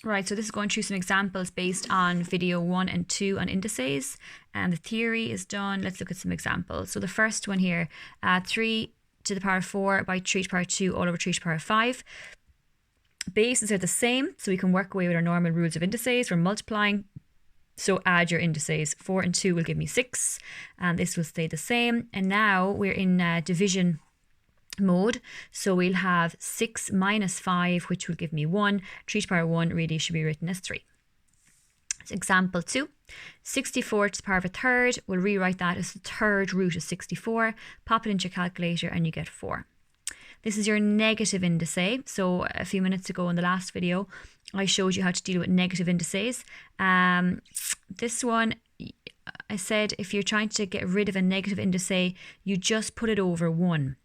Right, so this is going through some examples based on video 1 and 2 on indices, and the theory is done. Let's look at some examples. So the first one here, 3 to the power 4 by 3 to the power 2 all over 3 to the power 5. Bases are the same, so we can work away with our normal rules of indices. We're multiplying, so add your indices. 4 and 2 will give me 6, and this will stay the same. And now we're in division mode, so we'll have 6 minus 5, which will give me 1. 3 to the power 1 really should be written as 3. So example 2, 64 to the power of a third. We'll rewrite that as the third root of 64. Pop it into your calculator and you get 4. This is your negative indice. So a few minutes ago in the last video, I showed you how to deal with negative indices. This one, I said if you're trying to get rid of a negative indice, you just put it over 1.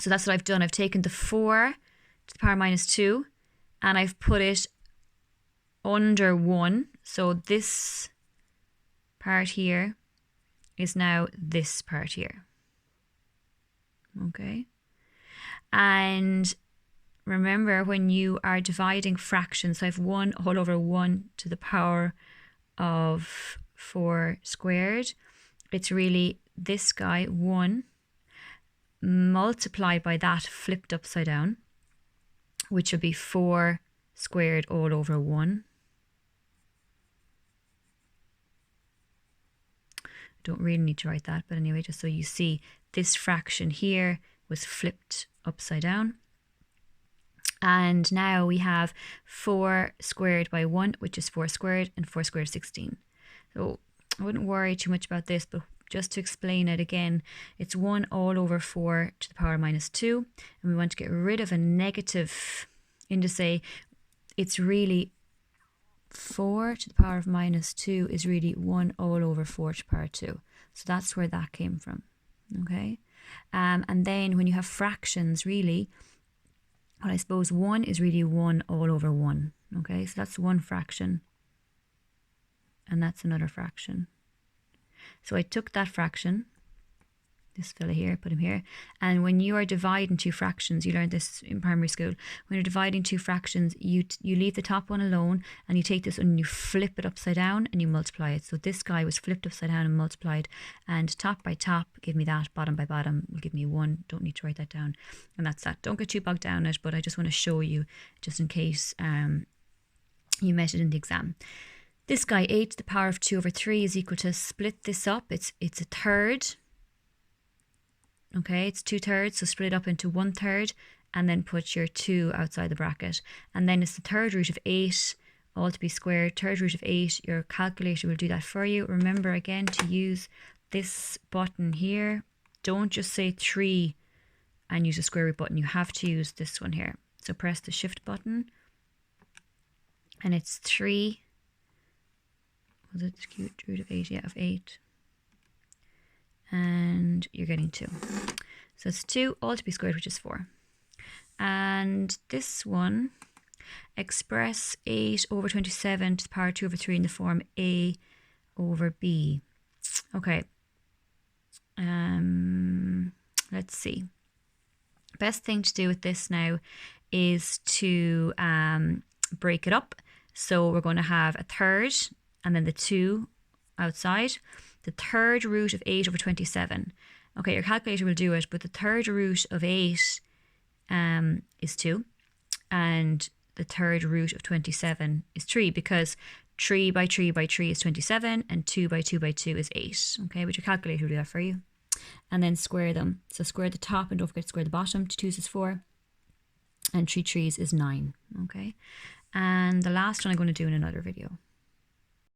So that's what I've done. I've taken the 4 to the power minus 2 and I've put it under 1. So this part here is now this part here. Okay. And remember, when you are dividing fractions, so I have 1 all over 1 to the power of 4 squared. It's really this guy, 1, multiplied by that flipped upside down, which will be 4 squared all over 1. I don't really need to write that, but anyway, just so you see, this fraction here was flipped upside down. And now we have 4 squared by 1, which is 4 squared, and 4 squared is 16. So I wouldn't worry too much about this, but just to explain it again, it's 1 all over 4 to the power minus 2. And we want to get rid of a negative indice. It's really 4 to the power of minus 2 is really 1 all over 4 to the power 2. So that's where that came from. Okay. And then when you have fractions, really, well, I suppose 1 is really 1 all over 1. Okay, so that's one fraction. And that's another fraction. So I took that fraction, this fella here, put him here. And when you are dividing two fractions, you learned this in primary school, when you're dividing two fractions, you leave the top one alone and you take this and you flip it upside down and you multiply it. So this guy was flipped upside down and multiplied, and top by top give me that, bottom by bottom will give me 1. Don't need to write that down. And that's that. Don't get too bogged down in it, but I just want to show you just in case you met it in the exam. This guy, 8 to the power of 2 over 3 is equal to, split this up, it's a third. Okay, it's 2/3, so split it up into 1/3 and then put your 2 outside the bracket. And then it's the third root of 8, all to be squared, third root of 8. Your calculator will do that for you. Remember again to use this button here. Don't just say 3 and use a square root button. You have to use this one here. So press the shift button and it's 3. Was it cube root of 8? Yeah, of 8. And you're getting 2. So it's 2 all to be squared, which is 4. And this one, express 8 over 27 to the power 2 over 3 in the form a over b. Okay. Let's see. Best thing to do with this now is to break it up. So we're going to have a third and then the 2 outside. The third root of 8 over 27. Okay, your calculator will do it, but the third root of 8 is 2. And the third root of 27 is 3, because 3 by 3 by 3 is 27 and 2 by 2 by 2 is 8. Okay, but your calculator will do that for you. And then square them. So square the top and don't forget to square the bottom. 2 2s is 4. And 3 3s is 9. Okay. And the last one I'm going to do in another video.